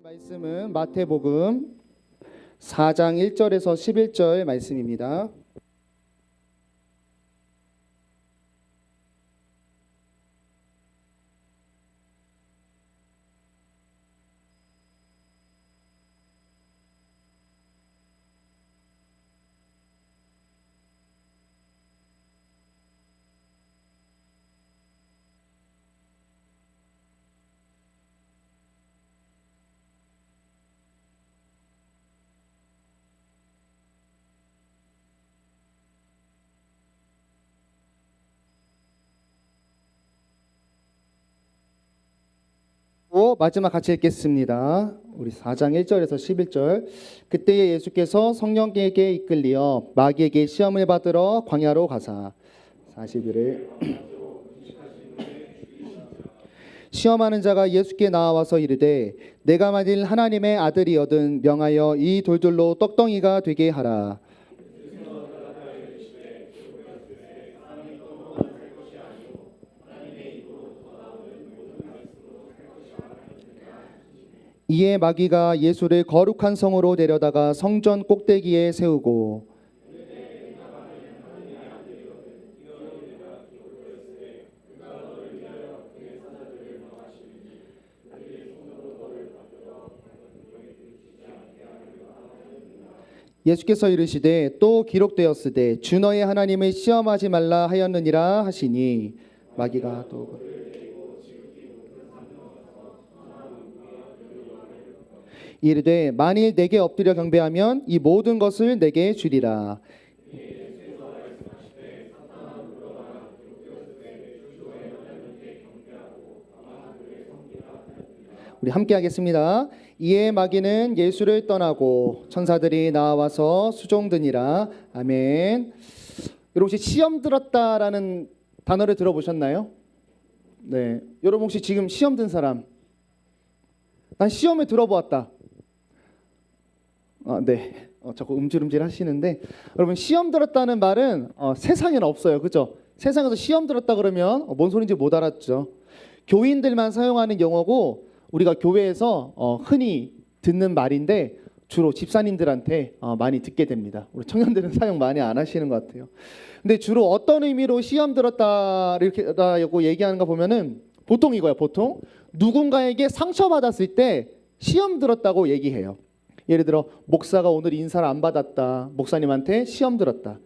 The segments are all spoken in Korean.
말씀은 마태복음 4장 1절에서 11절 말씀입니다. 마지막 같이 읽겠습니다. 우리 4장 1절에서 11절. 그때에 예수께서 성령에게 이끌리어 마귀에게 시험을 받으러 광야로 가사 40일을 시험하는 자가 예수께 나와서 이르되 내가 만일 하나님의 아들이거든 명하여 이 돌들로 떡덩이가 되게 하라. 이에 마귀가 예수를 거룩한 성으로 데려다가 성전 꼭대기에 세우고 예수께서 이르시되 또 기록되었으되 주 너의 하나님을 시험하지 말라 하였느니라 하시니 마귀가 또 이르되 만일 내게 엎드려 경배하면 이 모든 것을 내게 주리라. 우리 함께 하겠습니다. 이에 마귀는 예수를 떠나고 천사들이 나와서 수종드니라. 아멘. 여러분 혹시 시험 들었다라는 단어를 들어보셨나요? 네. 여러분 혹시 지금 시험 든 사람? 난 시험을 들어보았다. 네. 자꾸 음질음질 하시는데 여러분 시험 들었다는 말은 세상에는 없어요. 그죠? 세상에서 시험 들었다 그러면 뭔 소리인지 못 알았죠. 교인들만 사용하는 용어고 우리가 교회에서 흔히 듣는 말인데 주로 집사님들한테 많이 듣게 됩니다. 우리 청년들은 사용 많이 안 하시는 것 같아요. 근데 주로 어떤 의미로 시험 들었다 이렇게 얘기하는가 보면은 보통 이거야. 보통 누군가에게 상처받았을 때 시험 들었다고 얘기해요. 예를 들어 목사가 오늘 인사를 안 받았다. 목사님한테 시험 들었다.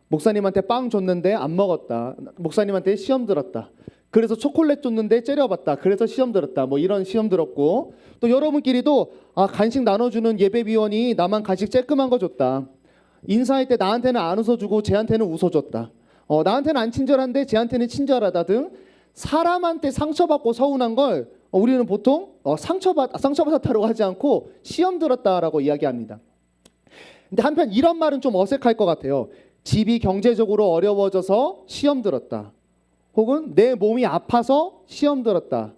목사님한테 빵 줬는데 안 먹었다. 목사님한테 시험 들었다. 그래서 초콜릿 줬는데 째려봤다. 그래서 시험 들었다. 뭐 이런 시험 들었고 또 여러분끼리도 간식 나눠주는 예배위원이 나만 간식 쬐끔한 거 줬다. 인사할 때 나한테는 안 웃어주고 쟤한테는 웃어줬다. 나한테는 안 친절한데 쟤한테는 친절하다 등 사람한테 상처받고 서운한 걸 우리는 보통 상처받았다고 하지 않고 시험 들었다라고 이야기합니다. 근데 한편 이런 말은 좀 어색할 것 같아요. 집이 경제적으로 어려워져서 시험 들었다. 혹은 내 몸이 아파서 시험 들었다.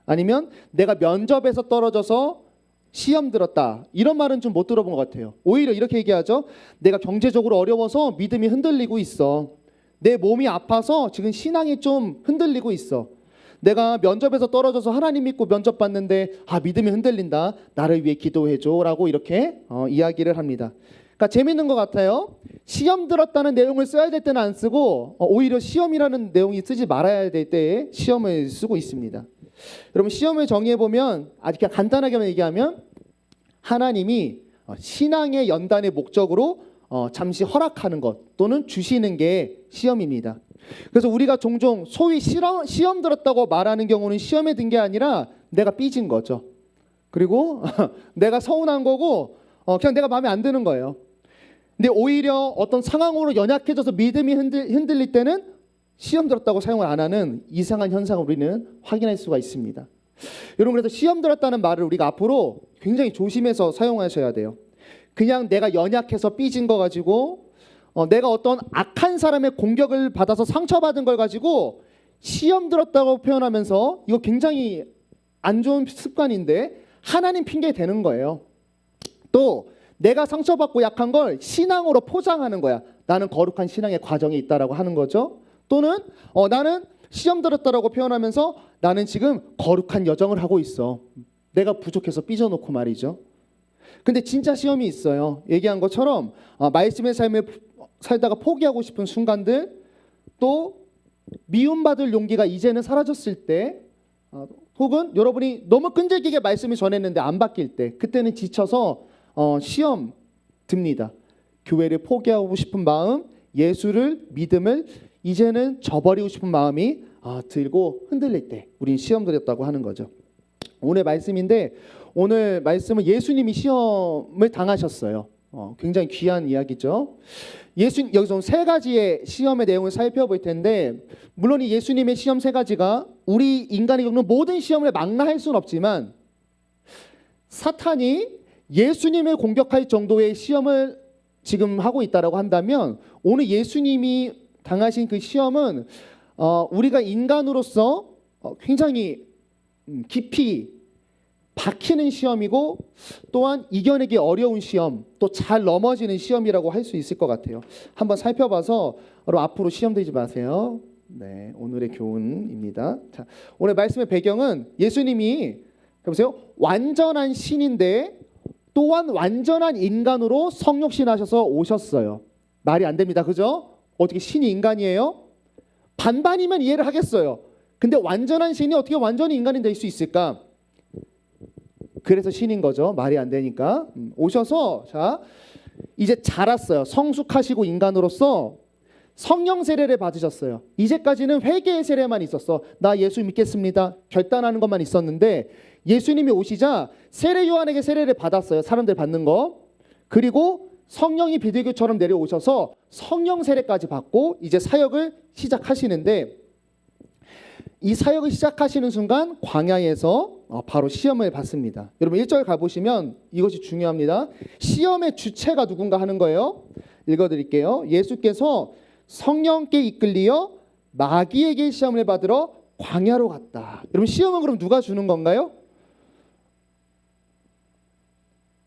아니면 내가 면접에서 떨어져서 시험 들었다. 이런 말은 좀 못 들어본 것 같아요. 오히려 이렇게 얘기하죠. 내가 경제적으로 어려워서 믿음이 흔들리고 있어. 내 몸이 아파서 지금 신앙이 좀 흔들리고 있어. 내가 면접에서 떨어져서 하나님 믿고 면접 봤는데 믿음이 흔들린다. 나를 위해 기도해줘 라고 이렇게 이야기를 합니다. 그러니까 재밌는 것 같아요. 시험 들었다는 내용을 써야 될 때는 안 쓰고 오히려 시험이라는 내용이 쓰지 말아야 될 때에 시험을 쓰고 있습니다. 여러분 시험을 정의해보면 아주 그냥 간단하게만 얘기하면 하나님이 신앙의 연단의 목적으로 잠시 허락하는 것 또는 주시는 게 시험입니다. 그래서 우리가 종종 소위 시험 들었다고 말하는 경우는 시험에 든 게 아니라 내가 삐진 거죠. 그리고 내가 서운한 거고 그냥 내가 마음에 안 드는 거예요. 근데 오히려 어떤 상황으로 연약해져서 믿음이 흔들릴 때는 시험 들었다고 사용을 안 하는 이상한 현상을 우리는 확인할 수가 있습니다. 여러분 그래서 시험 들었다는 말을 우리가 앞으로 굉장히 조심해서 사용하셔야 돼요. 그냥 내가 연약해서 삐진 거 가지고 내가 어떤 악한 사람의 공격을 받아서 상처받은 걸 가지고 시험 들었다고 표현하면서 이거 굉장히 안 좋은 습관인데 하나님 핑계 대는 거예요. 또 내가 상처받고 약한 걸 신앙으로 포장하는 거야. 나는 거룩한 신앙의 과정이 있다라고 하는 거죠. 또는 나는 시험 들었다라고 표현하면서 나는 지금 거룩한 여정을 하고 있어. 내가 부족해서 삐져놓고 말이죠. 근데 진짜 시험이 있어요. 얘기한 것처럼 말씀의 삶을 살다가 포기하고 싶은 순간들, 또 미움받을 용기가 이제는 사라졌을 때, 혹은 여러분이 너무 끈질기게 말씀을 전했는데 안 바뀔 때, 그때는 지쳐서 시험 듭니다. 교회를 포기하고 싶은 마음, 예수를, 믿음을 이제는 저버리고 싶은 마음이 들고 흔들릴 때 우린 시험 들었다고 하는 거죠. 오늘 말씀인데, 오늘 말씀은 예수님이 시험을 당하셨어요. 굉장히 귀한 이야기죠. 여기서 세 가지의 시험의 내용을 살펴볼 텐데, 물론 이 예수님의 시험 세 가지가 우리 인간이 겪는 모든 시험을 망라할 수는 없지만, 사탄이 예수님을 공격할 정도의 시험을 지금 하고 있다라고 한다면, 오늘 예수님이 당하신 그 시험은 우리가 인간으로서 굉장히 깊이 박히는 시험이고, 또한 이겨내기 어려운 시험, 또 잘 넘어지는 시험이라고 할 수 있을 것 같아요. 한번 살펴봐서 앞으로 시험 들지 마세요. 네, 오늘의 교훈입니다. 자, 오늘 말씀의 배경은 예수님이 보세요, 완전한 신인데 또한 완전한 인간으로 성육신하셔서 오셨어요. 말이 안 됩니다, 그죠? 어떻게 신이 인간이에요? 반반이면 이해를 하겠어요. 근데 완전한 신이 어떻게 완전히 인간이 될 수 있을까? 그래서 신인 거죠. 말이 안 되니까. 오셔서 자 이제 자랐어요. 성숙하시고 인간으로서 성령 세례를 받으셨어요. 이제까지는 회개의 세례만 있었어. 나 예수 믿겠습니다. 결단하는 것만 있었는데, 예수님이 오시자 세례 요한에게 세례를 받았어요. 사람들 받는 거. 그리고 성령이 비둘기처럼 내려오셔서 성령 세례까지 받고 이제 사역을 시작하시는데, 이 사역을 시작하시는 순간 광야에서 바로 시험을 받습니다. 여러분 1절 가보시면 이것이 중요합니다. 시험의 주체가 누군가 하는 거예요. 읽어드릴게요. 예수께서 성령께 이끌리어 마귀에게 시험을 받으러 광야로 갔다. 여러분 시험은 그럼 누가 주는 건가요?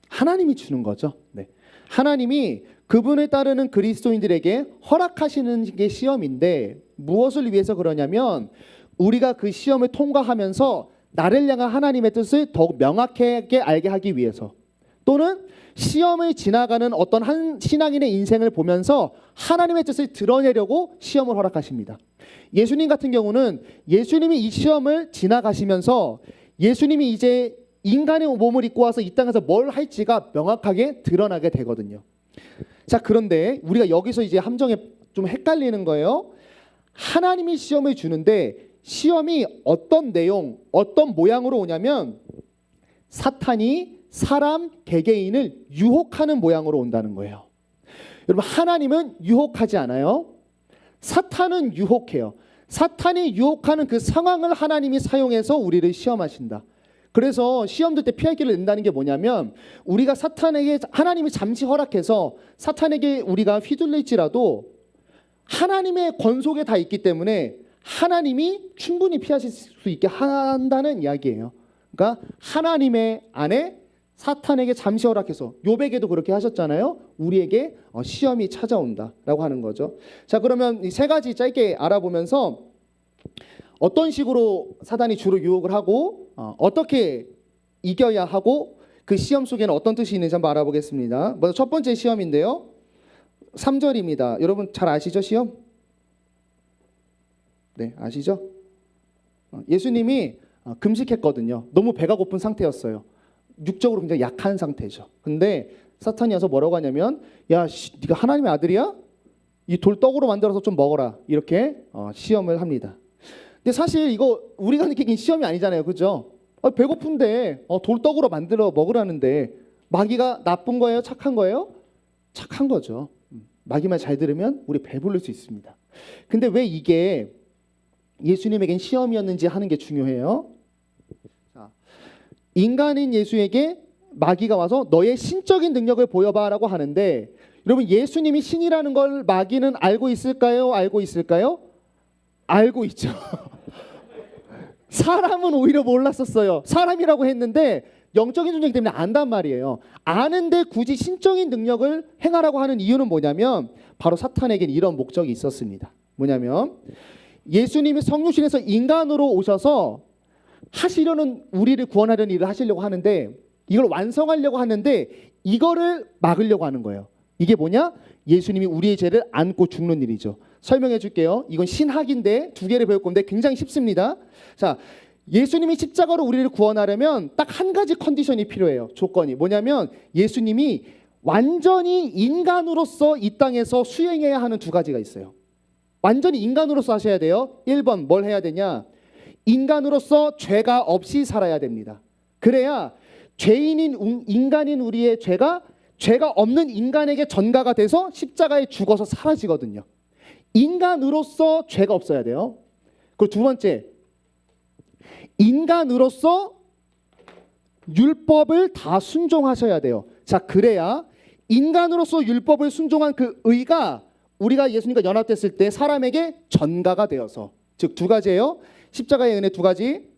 하나님이 주는 거죠. 네. 하나님이 그분을 따르는 그리스도인들에게 허락하시는 게 시험인데, 무엇을 위해서 그러냐면 우리가 그 시험을 통과하면서 나를 향한 하나님의 뜻을 더욱 명확하게 알게 하기 위해서, 또는 시험을 지나가는 어떤 한 신앙인의 인생을 보면서 하나님의 뜻을 드러내려고 시험을 허락하십니다. 예수님 같은 경우는 예수님이 이 시험을 지나가시면서 예수님이 이제 인간의 몸을 입고 와서 이 땅에서 뭘 할지가 명확하게 드러나게 되거든요. 자, 그런데 우리가 여기서 이제 함정에 좀 헷갈리는 거예요. 하나님이 시험을 주는데 시험이 어떤 내용, 어떤 모양으로 오냐면 사탄이 사람 개개인을 유혹하는 모양으로 온다는 거예요. 여러분 하나님은 유혹하지 않아요. 사탄은 유혹해요. 사탄이 유혹하는 그 상황을 하나님이 사용해서 우리를 시험하신다. 그래서 시험 들 때 피할 길을 낸다는 게 뭐냐면, 우리가 사탄에게 하나님이 잠시 허락해서 사탄에게 우리가 휘둘릴지라도 하나님의 권속에 다 있기 때문에 하나님이 충분히 피하실 수 있게 한다는 이야기예요. 그러니까 하나님의 안에 사탄에게 잠시 허락해서, 욥에게도 그렇게 하셨잖아요. 우리에게 시험이 찾아온다라고 하는 거죠. 자, 그러면 이 세 가지 짧게 알아보면서 어떤 식으로 사탄이 주로 유혹을 하고 어떻게 이겨야 하고 그 시험 속에는 어떤 뜻이 있는지 한번 알아보겠습니다. 먼저 첫 번째 시험인데요. 3절입니다. 여러분 잘 아시죠, 시험? 네, 아시죠? 예수님이 금식했거든요. 너무 배가 고픈 상태였어요. 육적으로 굉장히 약한 상태죠. 근데 사탄이 와서 뭐라고 하냐면, 야, 네가 하나님의 아들이야? 이 돌 떡으로 만들어서 좀 먹어라. 이렇게 시험을 합니다. 근데 사실 이거 우리가 느끼긴 시험이 아니잖아요, 그죠? 배고픈데 돌 떡으로 만들어 먹으라는데, 마귀가 나쁜 거예요, 착한 거예요? 착한 거죠. 마귀 말 잘 들으면 우리 배부를 수 있습니다. 근데 왜 이게 예수님에겐 시험이었는지 하는 게 중요해요. 자, 인간인 예수에게 마귀가 와서 너의 신적인 능력을 보여봐라고 하는데, 여러분 예수님이 신이라는 걸 마귀는 알고 있을까요? 알고 있을까요? 알고 있죠. 사람은 오히려 몰랐었어요. 사람이라고 했는데 영적인 존재이기 때문에 안단 말이에요. 아는데 굳이 신적인 능력을 행하라고 하는 이유는 뭐냐면, 바로 사탄에겐 이런 목적이 있었습니다. 뭐냐면 예수님이 성육신에서 인간으로 오셔서 하시려는 우리를 구원하려는 일을 하시려고 하는데 이걸 완성하려고 하는데 이거를 막으려고 하는 거예요. 이게 뭐냐? 예수님이 우리의 죄를 안고 죽는 일이죠. 설명해 줄게요. 이건 신학인데 두 개를 배울 건데 굉장히 쉽습니다. 자, 예수님이 십자가로 우리를 구원하려면 딱 한 가지 컨디션이 필요해요. 조건이 뭐냐면 예수님이 완전히 인간으로서 이 땅에서 수행해야 하는 두 가지가 있어요. 완전히 인간으로서 하셔야 돼요. 1번 뭘 해야 되냐? 인간으로서 죄가 없이 살아야 됩니다. 그래야 죄인인 인간인 우리의 죄가 없는 인간에게 전가가 돼서 십자가에 죽어서 사라지거든요. 인간으로서 죄가 없어야 돼요. 그리고 두 번째, 인간으로서 율법을 다 순종하셔야 돼요. 자, 그래야 인간으로서 율법을 순종한 그 의가 우리가 예수님과 연합됐을 때 사람에게 전가가 되어서, 즉 두 가지예요. 십자가의 은혜 두 가지.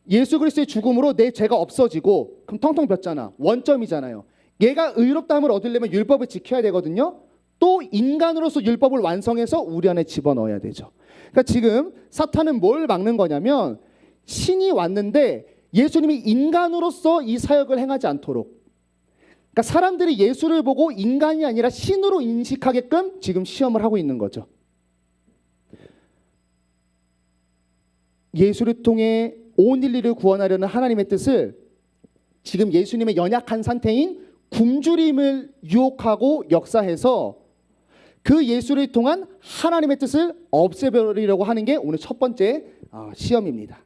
예수 그리스도의 죽음으로 내 죄가 없어지고, 그럼 텅텅 볐잖아. 원점이잖아요. 얘가 의롭다함을 얻으려면 율법을 지켜야 되거든요. 또 인간으로서 율법을 완성해서 우리 안에 집어넣어야 되죠. 그러니까 지금 사탄은 뭘 막는 거냐면 신이 왔는데 예수님이 인간으로서 이 사역을 행하지 않도록, 그러니까 사람들이 예수를 보고 인간이 아니라 신으로 인식하게끔 지금 시험을 하고 있는 거죠. 예수를 통해 온 인류를 구원하려는 하나님의 뜻을 지금 예수님의 연약한 상태인 굶주림을 유혹하고 역사해서 그 예수를 통한 하나님의 뜻을 없애버리려고 하는 게 오늘 첫 번째 시험입니다.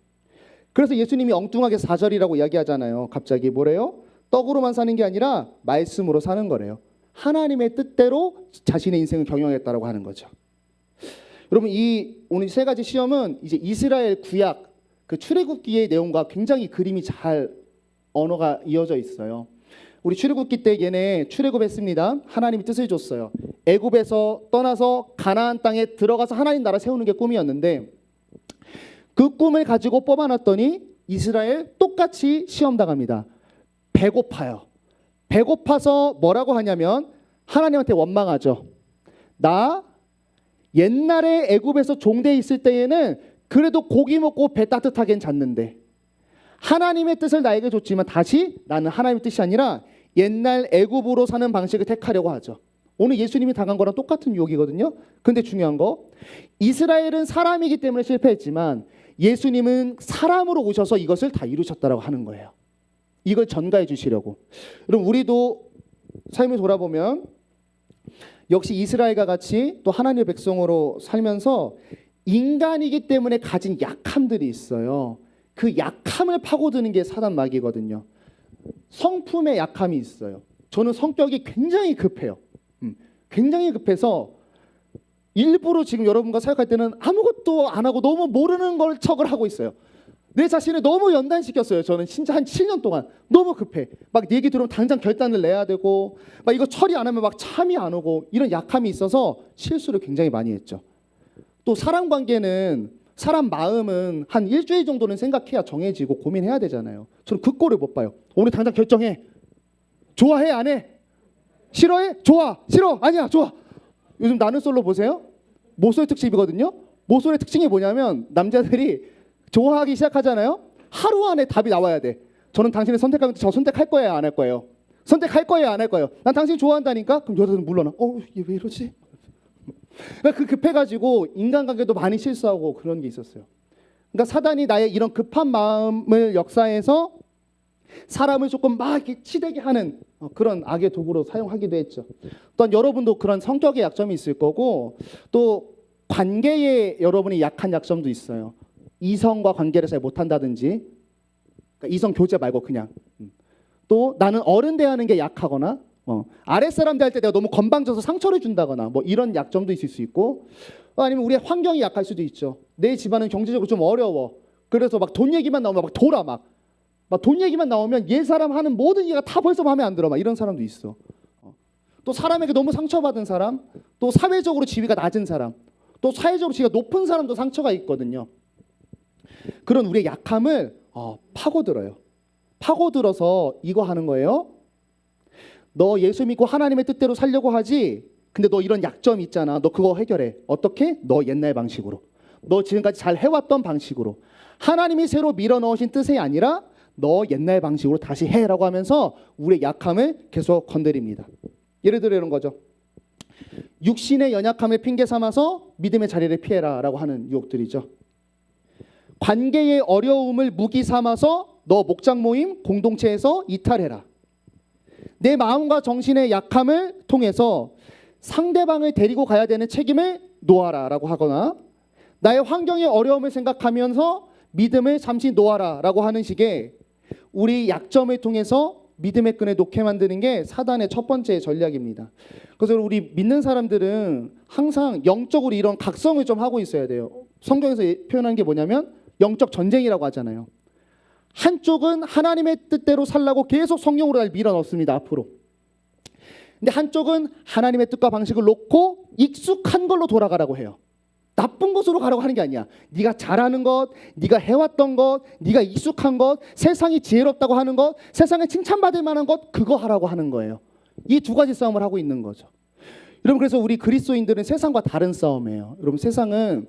그래서 예수님이 엉뚱하게 4절이라고 이야기하잖아요. 갑자기 뭐래요? 떡으로만 사는 게 아니라 말씀으로 사는 거래요. 하나님의 뜻대로 자신의 인생을 경영했다라고 하는 거죠. 여러분, 이 오늘 세 가지 시험은 이제 이스라엘 구약 그 출애굽기의 내용과 굉장히 그림이 잘 언어가 이어져 있어요. 우리 출애굽기 때 얘네 출애굽했습니다. 하나님이 뜻을 줬어요. 애굽에서 떠나서 가나안 땅에 들어가서 하나님 나라 세우는 게 꿈이었는데 그 꿈을 가지고 뽑아놨더니 이스라엘 똑같이 시험 당합니다. 배고파요. 배고파서 뭐라고 하냐면 하나님한테 원망하죠. 나 옛날에 애굽에서 종돼 있을 때에는 그래도 고기 먹고 배 따뜻하게 잤는데 하나님의 뜻을 나에게 줬지만 다시 나는 하나님의 뜻이 아니라 옛날 애굽으로 사는 방식을 택하려고 하죠. 오늘 예수님이 당한 거랑 똑같은 유혹이거든요. 근데 중요한 거, 이스라엘은 사람이기 때문에 실패했지만 예수님은 사람으로 오셔서 이것을 다 이루셨다라고 하는 거예요. 이걸 전가해 주시려고. 여러분, 우리도 삶을 돌아보면 역시 이스라엘과 같이 또 하나님의 백성으로 살면서 인간이기 때문에 가진 약함들이 있어요. 그 약함을 파고드는 게 사단마귀거든요. 성품의 약함이 있어요. 저는 성격이 굉장히 급해요. 굉장히 급해서 일부러 지금 여러분과 사역할 때는 아무것도 안 하고 너무 모르는 걸 척을 하고 있어요. 내 자신을 너무 연단시켰어요. 저는 진짜 한 7년 동안 너무 급해. 막 얘기 들으면 당장 결단을 내야 되고 막 이거 처리 안 하면 막 참이 안 오고 이런 약함이 있어서 실수를 굉장히 많이 했죠. 또 사람 관계는 사람 마음은 한 일주일 정도는 생각해야 정해지고 고민해야 되잖아요. 저는 그 꼴을 못 봐요. 오늘 당장 결정해. 좋아해? 안 해? 싫어해? 좋아. 싫어? 아니야. 좋아. 요즘 나는 솔로 보세요. 모쏠 특집이거든요. 모쏠의 특징이 뭐냐면 남자들이 좋아하기 시작하잖아요. 하루 안에 답이 나와야 돼. 저는 당신을 선택하면 저 선택할 거예요? 안 할 거예요? 선택할 거예요? 안 할 거예요? 난 당신 좋아한다니까? 그럼 여자들은 물러나. 얘 왜 이러지? 그러니까 그 급해가지고 인간관계도 많이 실수하고 그런 게 있었어요. 그러니까 사단이 나의 이런 급한 마음을 역사해서 사람을 조금 막 이렇게 치대게 하는 그런 악의 도구로 사용하기도 했죠. 또한 여러분도 그런 성격의 약점이 있을 거고 또 관계에 여러분이 약한 약점도 있어요. 이성과 관계를 잘 못한다든지, 그러니까 이성 교제 말고 그냥 또 나는 어른 대하는 게 약하거나 아랫사람 대할 때 내가 너무 건방져서 상처를 준다거나 뭐 이런 약점도 있을 수 있고, 아니면 우리의 환경이 약할 수도 있죠. 내 집안은 경제적으로 좀 어려워. 그래서 막 돈 얘기만 나오면 막 돌아 막 돈 얘기만 나오면 얘 사람 하는 모든 얘기가 다 벌써 마음에 안 들어 막 이런 사람도 있어. 또 사람에게 너무 상처받은 사람, 또 사회적으로 지위가 낮은 사람, 또 사회적으로 지위가 높은 사람도 상처가 있거든요. 그런 우리의 약함을 파고들어요. 파고들어서 이거 하는 거예요. 너 예수 믿고 하나님의 뜻대로 살려고 하지? 근데 너 이런 약점 있잖아. 너 그거 해결해. 어떻게? 너 옛날 방식으로. 너 지금까지 잘 해왔던 방식으로. 하나님이 새로 밀어넣으신 뜻이 아니라 너 옛날 방식으로 다시 해라고 하면서 우리의 약함을 계속 건드립니다. 예를 들어 이런 거죠. 육신의 연약함을 핑계 삼아서 믿음의 자리를 피해라라고 하는 유혹들이죠. 관계의 어려움을 무기 삼아서 너 목장 모임 공동체에서 이탈해라. 내 마음과 정신의 약함을 통해서 상대방을 데리고 가야 되는 책임을 놓아라라고 하거나 나의 환경의 어려움을 생각하면서 믿음을 잠시 놓아라라고 하는 식의 우리 약점을 통해서 믿음의 끈을 놓게 만드는 게 사단의 첫 번째 전략입니다. 그래서 우리 믿는 사람들은 항상 영적으로 이런 각성을 좀 하고 있어야 돼요. 성경에서 표현한 게 뭐냐면 영적 전쟁이라고 하잖아요. 한쪽은 하나님의 뜻대로 살라고 계속 성령으로 날 밀어넣습니다. 앞으로. 근데 한쪽은 하나님의 뜻과 방식을 놓고 익숙한 걸로 돌아가라고 해요. 나쁜 것으로 가라고 하는 게 아니야. 네가 잘하는 것, 네가 해왔던 것, 네가 익숙한 것, 세상이 지혜롭다고 하는 것, 세상에 칭찬받을 만한 것, 그거 하라고 하는 거예요. 이 두 가지 싸움을 하고 있는 거죠. 여러분, 그래서 우리 그리스도인들은 세상과 다른 싸움이에요. 여러분, 세상은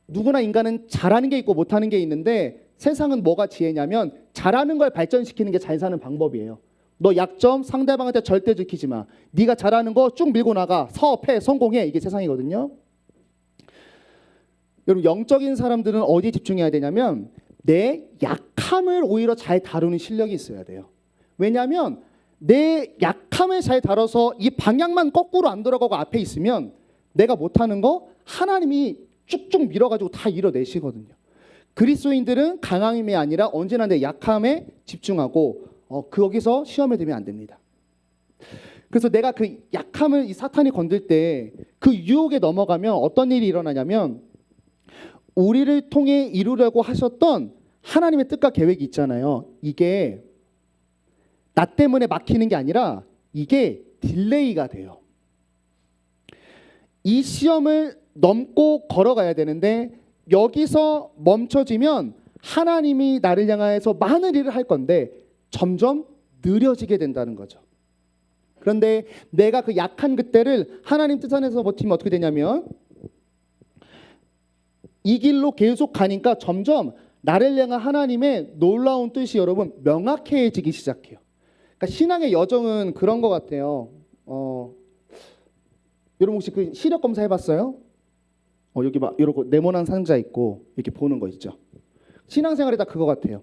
누구나 인간은 잘하는 게 있고 못하는 게 있는데 세상은 뭐가 지혜냐면 잘하는 걸 발전시키는 게 잘 사는 방법이에요. 너 약점 상대방한테 절대 들키지 마. 네가 잘하는 거 쭉 밀고 나가. 사업해, 성공해. 이게 세상이거든요. 여러분, 영적인 사람들은 어디에 집중해야 되냐면 내 약함을 오히려 잘 다루는 실력이 있어야 돼요. 왜냐하면 내 약함을 잘 다뤄서 이 방향만 거꾸로 안 돌아가고 앞에 있으면 내가 못하는 거 하나님이 쭉쭉 밀어가지고 다 이뤄내시거든요. 그리스도인들은 강함이 아니라 언제나 내 약함에 집중하고 거기서 시험에 들면 안 됩니다. 그래서 내가 그 약함을 이 사탄이 건들 때 그 유혹에 넘어가면 어떤 일이 일어나냐면 우리를 통해 이루려고 하셨던 하나님의 뜻과 계획이 있잖아요. 이게 나 때문에 막히는 게 아니라 이게 딜레이가 돼요. 이 시험을 넘고 걸어가야 되는데 여기서 멈춰지면 하나님이 나를 향해서 많은 일을 할 건데 점점 느려지게 된다는 거죠. 그런데 내가 그 약한 그때를 하나님 뜻 안에서 버티면 어떻게 되냐면 이 길로 계속 가니까 점점 나를 향한 하나님의 놀라운 뜻이 여러분 명확해지기 시작해요. 그러니까 신앙의 여정은 그런 것 같아요. 여러분 혹시 그 시력 검사 해봤어요? 여기 막 이러고 네모난 상자 있고 이렇게 보는 거 있죠. 신앙생활이 다 그거 같아요.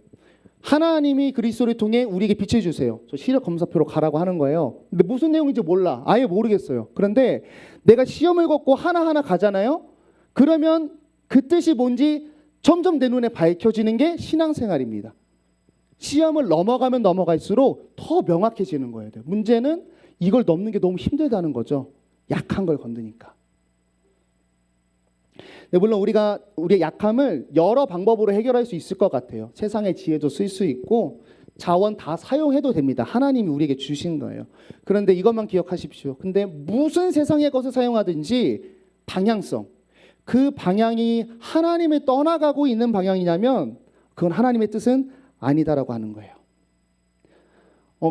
하나님이 그리스도를 통해 우리에게 빛을 주세요. 저 시력 검사표로 가라고 하는 거예요. 근데 무슨 내용인지 몰라. 아예 모르겠어요. 그런데 내가 시험을 걷고 하나하나 가잖아요. 그러면 그 뜻이 뭔지 점점 내 눈에 밝혀지는 게 신앙생활입니다. 시험을 넘어가면 넘어갈수록 더 명확해지는 거예요. 문제는 이걸 넘는 게 너무 힘들다는 거죠. 약한 걸 건드니까. 네, 물론 우리가 우리의 약함을 여러 방법으로 해결할 수 있을 것 같아요. 세상의 지혜도 쓸 수 있고 자원 다 사용해도 됩니다. 하나님이 우리에게 주신 거예요. 그런데 이것만 기억하십시오. 근데 무슨 세상의 것을 사용하든지 방향성, 그 방향이 하나님을 떠나가고 있는 방향이냐면 그건 하나님의 뜻은 아니다라고 하는 거예요.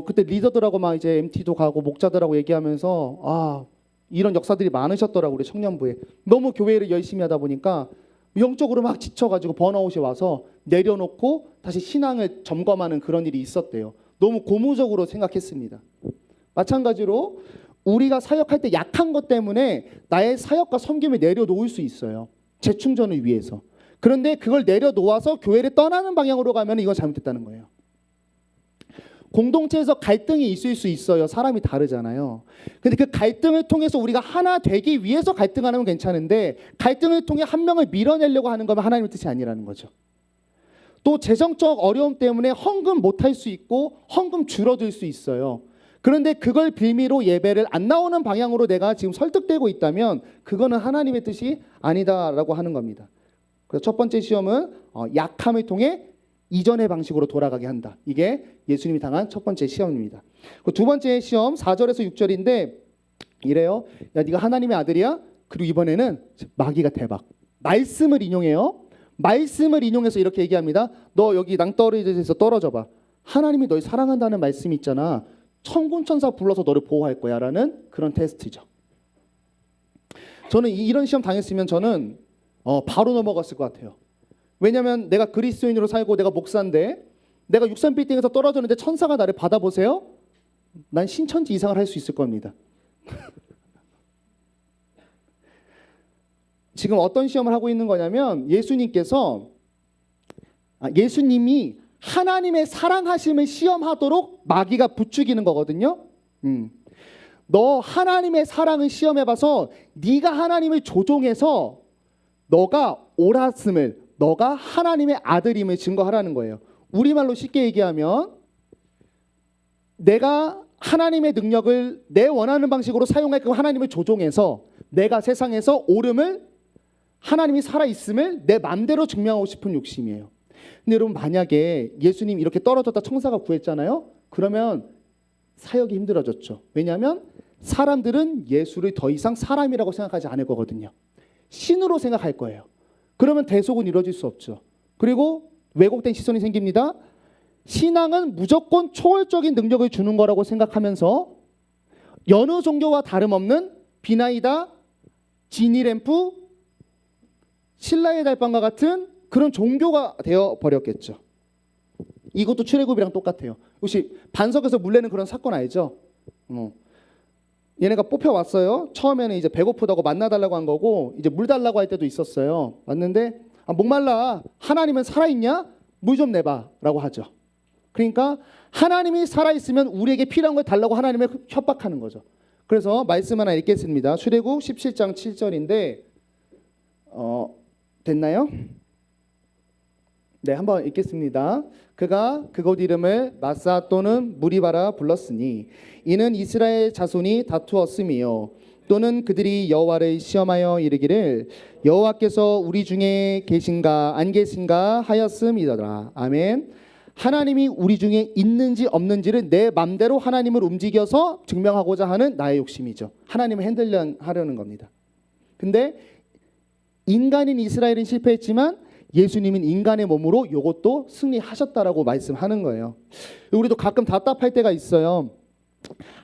그때 리더들하고 막 이제 MT도 가고 목자들하고 얘기하면서 이런 역사들이 많으셨더라고. 우리 청년부에 너무 교회를 열심히 하다 보니까 영적으로 막 지쳐가지고 번아웃이 와서 내려놓고 다시 신앙을 점검하는 그런 일이 있었대요. 너무 고무적으로 생각했습니다. 마찬가지로 우리가 사역할 때 약한 것 때문에 나의 사역과 섬김을 내려놓을 수 있어요. 재충전을 위해서. 그런데 그걸 내려놓아서 교회를 떠나는 방향으로 가면 이건 잘못됐다는 거예요. 공동체에서 갈등이 있을 수 있어요. 사람이 다르잖아요. 근데 그 갈등을 통해서 우리가 하나 되기 위해서 갈등하는 건 괜찮은데 갈등을 통해 한 명을 밀어내려고 하는 거면 하나님의 뜻이 아니라는 거죠. 또 재정적 어려움 때문에 헌금 못할 수 있고 헌금 줄어들 수 있어요. 그런데 그걸 빌미로 예배를 안 나오는 방향으로 내가 지금 설득되고 있다면 그거는 하나님의 뜻이 아니다라고 하는 겁니다. 그래서 첫 번째 시험은 약함을 통해 이전의 방식으로 돌아가게 한다. 이게 예수님이 당한 첫 번째 시험입니다. 두 번째 시험 4절에서 6절인데 이래요. 야, 네가 하나님의 아들이야? 그리고 이번에는 마귀가 대박. 말씀을 인용해요. 말씀을 인용해서 이렇게 얘기합니다. 너 여기 낭떠러지에서 떨어져 봐. 하나님이 널 사랑한다는 말씀이 있잖아. 천군천사 불러서 너를 보호할 거야 라는 그런 테스트죠. 저는 이런 시험 당했으면 저는 바로 넘어갔을 것 같아요. 왜냐하면 내가 그리스도인으로 살고 내가 목사인데 내가 63빌딩에서 떨어졌는데 천사가 나를 받아보세요? 난 신천지 이상을 할 수 있을 겁니다. 지금 어떤 시험을 하고 있는 거냐면 예수님이 하나님의 사랑하심을 시험하도록 마귀가 부추기는 거거든요. 너 하나님의 사랑을 시험해봐서 네가 하나님을 조종해서 너가 옳았음을, 너가 하나님의 아들임을 증거하라는 거예요. 우리말로 쉽게 얘기하면 내가 하나님의 능력을 내 원하는 방식으로 사용하게끔 하나님을 조종해서 내가 세상에서 옳음을, 하나님이 살아있음을 내 맘대로 증명하고 싶은 욕심이에요. 근데 여러분, 만약에 예수님 이렇게 떨어졌다 천사가 구했잖아요. 그러면 사역이 힘들어졌죠. 왜냐하면 사람들은 예수를 더 이상 사람이라고 생각하지 않을 거거든요. 신으로 생각할 거예요. 그러면 대속은 이루어질 수 없죠. 그리고 왜곡된 시선이 생깁니다. 신앙은 무조건 초월적인 능력을 주는 거라고 생각하면서 여느 종교와 다름없는 비나이다, 지니램프, 신라의 달방과 같은 그런 종교가 되어버렸겠죠. 이것도 출애굽이랑 똑같아요. 혹시 반석에서 물 내는 그런 사건 알죠? 얘네가 뽑혀왔어요. 처음에는 이제 배고프다고 만나달라고 한 거고 이제 물 달라고 할 때도 있었어요. 왔는데 목말라, 하나님은 살아있냐? 물 좀 내봐 라고 하죠. 그러니까 하나님이 살아있으면 우리에게 필요한 걸 달라고 하나님을 협박하는 거죠. 그래서 말씀 하나 읽겠습니다. 출애굽 17장 7절인데 됐나요? 네, 한번 읽겠습니다. 그가 그곳 이름을 마사 또는 무리바라 불렀으니 이는 이스라엘 자손이 다투었음이요 또는 그들이 여호와를 시험하여 이르기를 여호와께서 우리 중에 계신가 안 계신가 하였음이더라. 아멘. 하나님이 우리 중에 있는지 없는지를 내 맘대로 하나님을 움직여서 증명하고자 하는 나의 욕심이죠. 하나님을 핸들하려는 겁니다. 근데 인간인 이스라엘은 실패했지만 예수님은 인간의 몸으로 이것도 승리하셨다라고 말씀하는 거예요. 우리도 가끔 답답할 때가 있어요.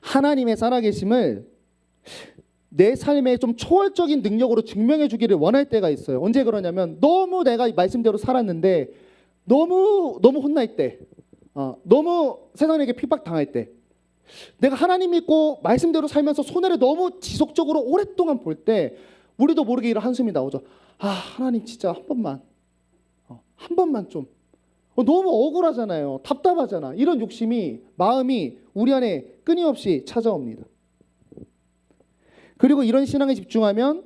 하나님의 살아계심을 내 삶에 좀 초월적인 능력으로 증명해 주기를 원할 때가 있어요. 언제 그러냐면 너무 내가 말씀대로 살았는데 너무 혼날 때, 너무 세상에게 핍박당할 때, 내가 하나님 믿고 말씀대로 살면서 손해를 너무 지속적으로 오랫동안 볼 때 우리도 모르게 이런 한숨이 나오죠. 하나님 진짜 한 번만 좀. 너무 억울하잖아요. 답답하잖아. 이런 욕심이, 마음이 우리 안에 끊임없이 찾아옵니다. 그리고 이런 신앙에 집중하면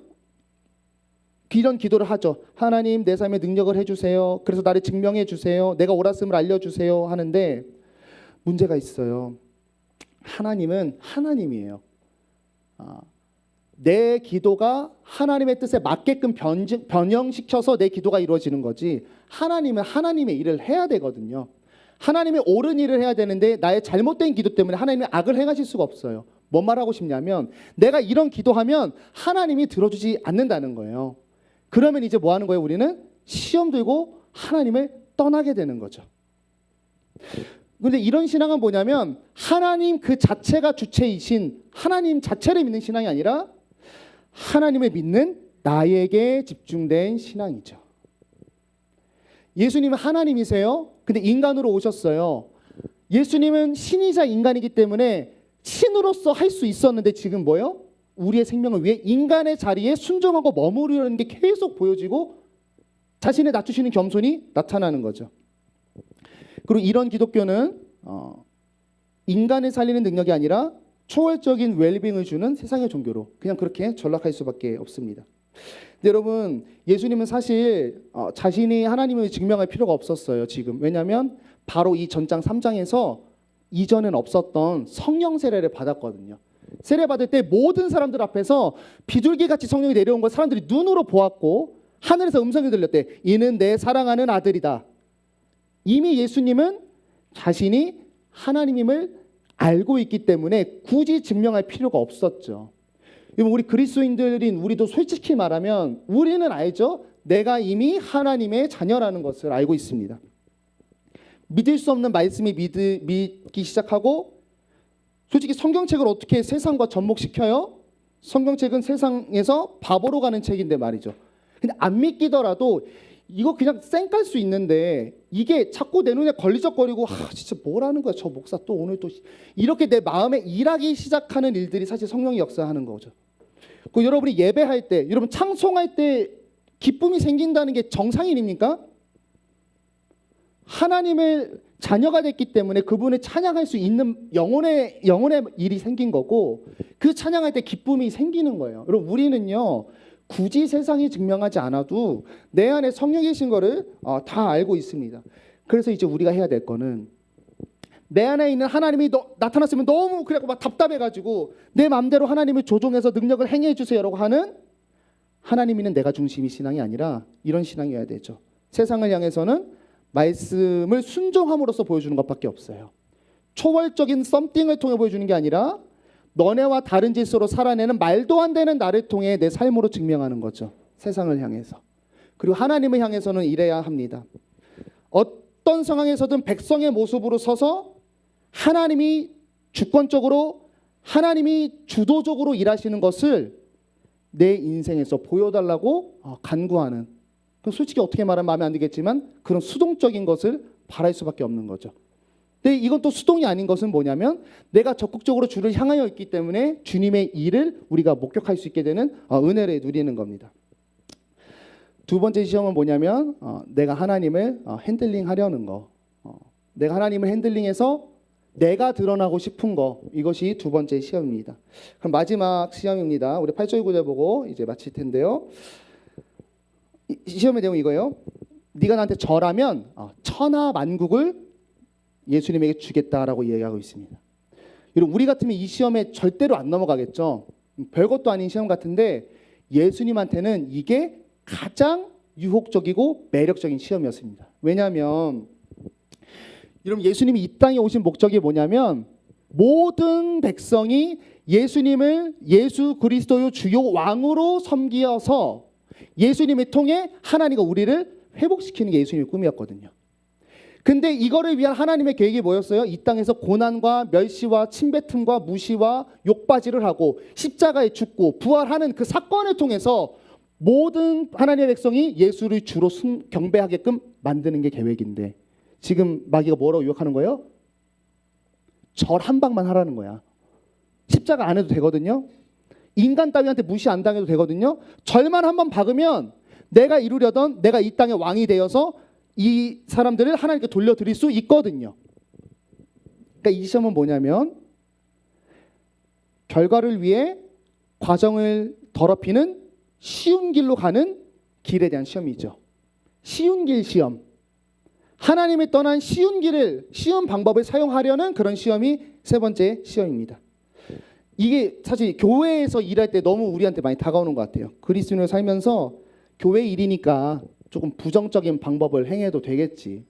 이런 기도를 하죠. 하나님, 내 삶에 능력을 해주세요. 그래서 나를 증명해 주세요. 내가 옳았음을 알려주세요 하는데 문제가 있어요. 하나님은 하나님이에요. 내 기도가 하나님의 뜻에 맞게끔 변형시켜서 내 기도가 이루어지는 거지, 하나님은 하나님의 일을 해야 되거든요. 하나님의 옳은 일을 해야 되는데 나의 잘못된 기도 때문에 하나님이 악을 행하실 수가 없어요. 뭔 말하고 싶냐면 내가 이런 기도하면 하나님이 들어주지 않는다는 거예요. 그러면 이제 뭐 하는 거예요? 우리는 시험 들고 하나님을 떠나게 되는 거죠. 근데 이런 신앙은 뭐냐면 하나님 그 자체가 주체이신 하나님 자체를 믿는 신앙이 아니라 하나님을 믿는 나에게 집중된 신앙이죠. 예수님은 하나님이세요. 근데 인간으로 오셨어요. 예수님은 신이자 인간이기 때문에 신으로서 할 수 있었는데 지금 뭐요? 우리의 생명을 위해 인간의 자리에 순종하고 머무르려는 게 계속 보여지고 자신을 낮추시는 겸손이 나타나는 거죠. 그리고 이런 기독교는 인간을 살리는 능력이 아니라 초월적인 웰빙을 주는 세상의 종교로 그냥 그렇게 전락할 수밖에 없습니다. 근데 여러분, 예수님은 사실 자신이 하나님을 증명할 필요가 없었어요. 지금. 왜냐하면 바로 이 전장 3장에서 이전엔 없었던 성령 세례를 받았거든요. 세례 받을 때 모든 사람들 앞에서 비둘기같이 성령이 내려온 걸 사람들이 눈으로 보았고 하늘에서 음성이 들렸대. 이는 내 사랑하는 아들이다. 이미 예수님은 자신이 하나님임을 알고 있기 때문에 굳이 증명할 필요가 없었죠. 우리 그리스도인들인 우리도 솔직히 말하면 우리는 알죠. 내가 이미 하나님의 자녀라는 것을 알고 있습니다. 믿을 수 없는 말씀이 믿기 시작하고, 솔직히 성경책을 어떻게 세상과 접목시켜요? 성경책은 세상에서 바보로 가는 책인데 말이죠. 근데 안 믿기더라도 이거 그냥 쌩깔 수 있는데 이게 자꾸 내 눈에 걸리적거리고 진짜 뭐라는 거야 저 목사 또 오늘 또 이렇게 내 마음에 일하기 시작하는 일들이 사실 성령이 역사하는 거죠. 그 여러분이 예배할 때, 여러분 찬송할 때 기쁨이 생긴다는 게 정상인입니까? 하나님의 자녀가 됐기 때문에 그분을 찬양할 수 있는 영혼의 일이 생긴 거고 그 찬양할 때 기쁨이 생기는 거예요. 여러분 우리는요 굳이 세상이 증명하지 않아도 내 안에 성령이 계신 거를 다 알고 있습니다. 그래서 이제 우리가 해야 될 거는 내 안에 있는 하나님이 나타났으면 너무 그래갖고 막 답답해가지고 내 마음대로 하나님을 조종해서 능력을 행해 주세요라고 하는 하나님 있는 내가 중심이 신앙이 아니라 이런 신앙이어야 되죠. 세상을 향해서는 말씀을 순종함으로써 보여주는 것밖에 없어요. 초월적인 썸띵을 통해 보여주는 게 아니라 너네와 다른 짓으로 살아내는 말도 안 되는 나를 통해 내 삶으로 증명하는 거죠. 세상을 향해서. 그리고 하나님을 향해서는 이래야 합니다. 어떤 상황에서든 백성의 모습으로 서서 하나님이 주권적으로 하나님이 주도적으로 일하시는 것을 내 인생에서 보여달라고 간구하는, 솔직히 어떻게 말하면 마음에 안 들겠지만 그런 수동적인 것을 바랄 수밖에 없는 거죠. 근데 이건 또 수동이 아닌 것은 뭐냐면 내가 적극적으로 주를 향하여 있기 때문에 주님의 일을 우리가 목격할 수 있게 되는 은혜를 누리는 겁니다. 두 번째 시험은 뭐냐면 내가 하나님을 핸들링하려는 거. 내가 하나님을 핸들링해서 내가 드러나고 싶은 거, 이것이 두 번째 시험입니다. 그럼 마지막 시험입니다. 우리 8절 9절 보고 이제 마칠 텐데요. 시험의 내용이 이거예요. 네가 나한테 절하면 천하 만국을 예수님에게 주겠다라고 이야기하고 있습니다. 여러분 우리 같으면 이 시험에 절대로 안 넘어가겠죠. 별것도 아닌 시험 같은데 예수님한테는 이게 가장 유혹적이고 매력적인 시험이었습니다. 왜냐하면 여러분 예수님이 이 땅에 오신 목적이 뭐냐면 모든 백성이 예수님을 예수 그리스도의 주요 왕으로 섬기어서 예수님을 통해 하나님과 우리를 회복시키는 게 예수님의 꿈이었거든요. 근데 이거를 위한 하나님의 계획이 뭐였어요? 이 땅에서 고난과 멸시와 침뱉음과 무시와 욕바지를 하고 십자가에 죽고 부활하는 그 사건을 통해서 모든 하나님의 백성이 예수를 주로 경배하게끔 만드는 게 계획인데 지금 마귀가 뭐라고 유혹하는 거예요? 절 한 방만 하라는 거야. 십자가 안 해도 되거든요. 인간 따위한테 무시 안 당해도 되거든요. 절만 한번 박으면 내가 이루려던 내가 이 땅의 왕이 되어서 이 사람들을 하나님께 돌려드릴 수 있거든요. 그러니까 이 시험은 뭐냐면 결과를 위해 과정을 더럽히는 쉬운 길로 가는 길에 대한 시험이죠. 쉬운 길 시험. 하나님이 떠난 쉬운 길을, 쉬운 방법을 사용하려는 그런 시험이 세 번째 시험입니다. 이게 사실 교회에서 일할 때 너무 우리한테 많이 다가오는 것 같아요. 그리스도인으로 살면서 교회 일이니까 조금 부정적인 방법을 행해도 되겠지.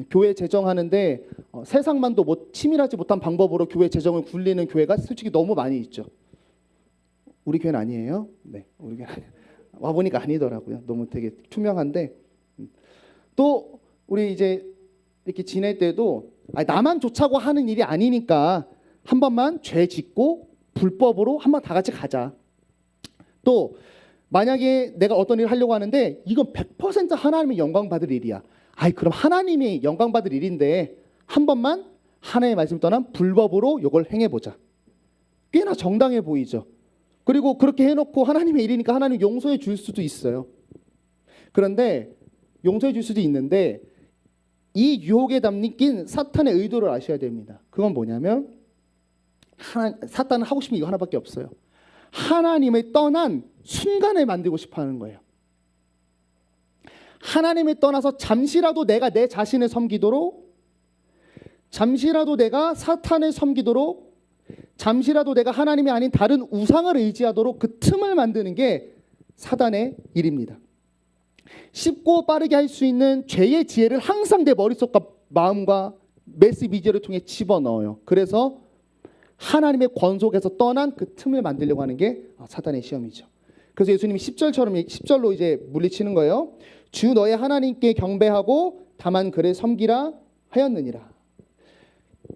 교회 재정하는데 세상만도 치밀하지 못한 방법으로 교회 재정을 굴리는 교회가 솔직히 너무 많이 있죠. 우리 교회는 아니에요. 네, 우리 교회 와 보니까 아니더라고요. 너무 되게 투명한데 또 우리 이제 이렇게 지낼 때도 나만 좋자고 하는 일이 아니니까 한 번만 죄 짓고 불법으로 한번 다 같이 가자. 또 만약에 내가 어떤 일을 하려고 하는데 이건 100% 하나님의 영광 받을 일이야. 그럼 하나님이 영광 받을 일인데 한 번만 하나님의 말씀을 떠난 불법으로 이걸 행해보자. 꽤나 정당해 보이죠. 그리고 그렇게 해놓고 하나님의 일이니까 하나님 용서해 줄 수도 있어요. 그런데 용서해 줄 수도 있는데 이 유혹에 담긴 사탄의 의도를 아셔야 됩니다. 그건 뭐냐면 사탄은 하고 싶은 게 이거 하나밖에 없어요. 하나님을 떠난 순간을 만들고 싶어 하는 거예요. 하나님을 떠나서 잠시라도 내가 내 자신을 섬기도록, 잠시라도 내가 사탄을 섬기도록, 잠시라도 내가 하나님이 아닌 다른 우상을 의지하도록 그 틈을 만드는 게 사단의 일입니다. 쉽고 빠르게 할 수 있는 죄의 지혜를 항상 내 머릿속과 마음과 메시미디어를 통해 집어넣어요. 그래서 하나님의 권속에서 떠난 그 틈을 만들려고 하는 게 사단의 시험이죠. 그래서 예수님이 10절로 이제 물리치는 거예요. 주 너의 하나님께 경배하고 다만 그를 섬기라 하였느니라.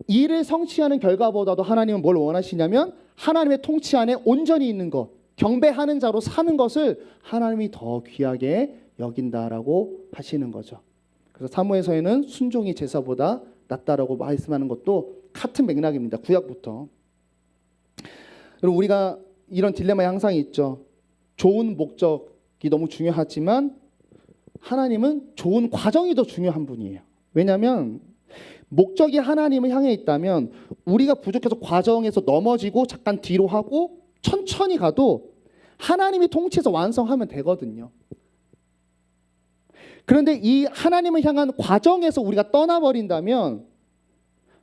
이를 성취하는 결과보다도 하나님은 뭘 원하시냐면 하나님의 통치 안에 온전히 있는 것, 경배하는 자로 사는 것을 하나님이 더 귀하게 여긴다라고 하시는 거죠. 그래서 사무엘서에는 순종이 제사보다 낫다라고 말씀하는 것도 같은 맥락입니다. 구약부터. 그리고 우리가 이런 딜레마에 항상 있죠. 좋은 목적이 너무 중요하지만 하나님은 좋은 과정이 더 중요한 분이에요. 왜냐하면 목적이 하나님을 향해 있다면 우리가 부족해서 과정에서 넘어지고 잠깐 뒤로 하고 천천히 가도 하나님이 통치해서 완성하면 되거든요. 그런데 이 하나님을 향한 과정에서 우리가 떠나버린다면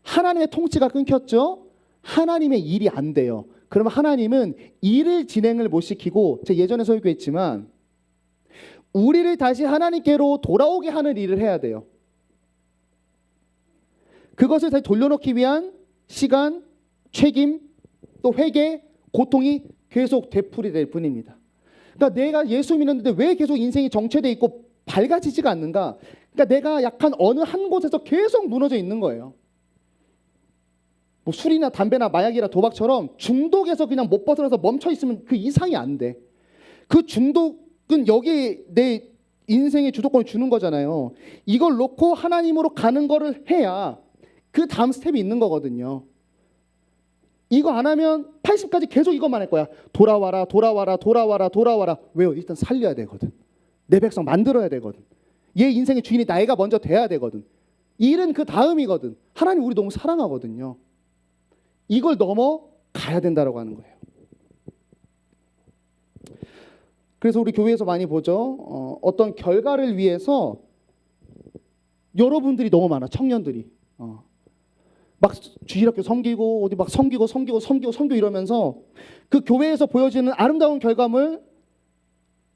하나님의 통치가 끊겼죠. 하나님의 일이 안 돼요. 그러면 하나님은 일을 진행을 못 시키고, 제가 예전에 설교했지만 우리를 다시 하나님께로 돌아오게 하는 일을 해야 돼요. 그것을 다시 돌려놓기 위한 시간, 책임, 또 회개, 고통이 계속 되풀이될 뿐입니다. 그러니까 내가 예수 믿는데 왜 계속 인생이 정체돼 있고 밝아지지가 않는가? 그러니까 내가 약한 어느 한 곳에서 계속 무너져 있는 거예요. 뭐 술이나 담배나 마약이나 도박처럼 중독에서 그냥 못 벗어나서 멈춰 있으면 그 이상이 안 돼. 그 중독은 여기 내 인생의 주도권을 주는 거잖아요. 이걸 놓고 하나님으로 가는 거를 해야 그 다음 스텝이 있는 거거든요. 이거 안 하면 80까지 계속 이것만 할 거야. 돌아와라, 돌아와라, 돌아와라, 돌아와라. 왜요? 일단 살려야 되거든. 내 백성 만들어야 되거든. 얘 인생의 주인이 나이가 먼저 돼야 되거든. 일은 그 다음이거든. 하나님 우리 너무 사랑하거든요. 이걸 넘어가야 된다라고 하는 거예요. 그래서 우리 교회에서 많이 보죠. 어떤 결과를 위해서 여러분들이 너무 많아. 청년들이. 막 주일학교 섬기고 어디 막 섬기고 이러면서 그 교회에서 보여지는 아름다운 결과물,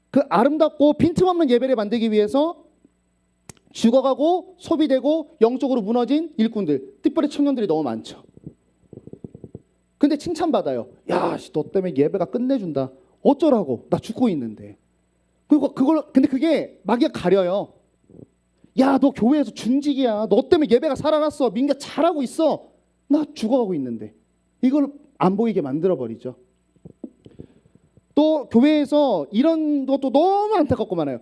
그 아름답고 빈틈없는 예배를 만들기 위해서 죽어가고 소비되고 영적으로 무너진 일꾼들, 특별히 청년들이 너무 많죠. 근데 칭찬받아요. 야, 너 때문에 예배가 끝내준다. 어쩌라고? 나 죽고 있는데. 그리고 근데 그게 마귀가 가려요. 야, 너 교회에서 준직이야. 너 때문에 예배가 살아났어. 민가 잘하고 있어. 나 죽어가고 있는데. 이걸 안 보이게 만들어버리죠. 또 교회에서 이런 것도 너무 안타깝고 많아요.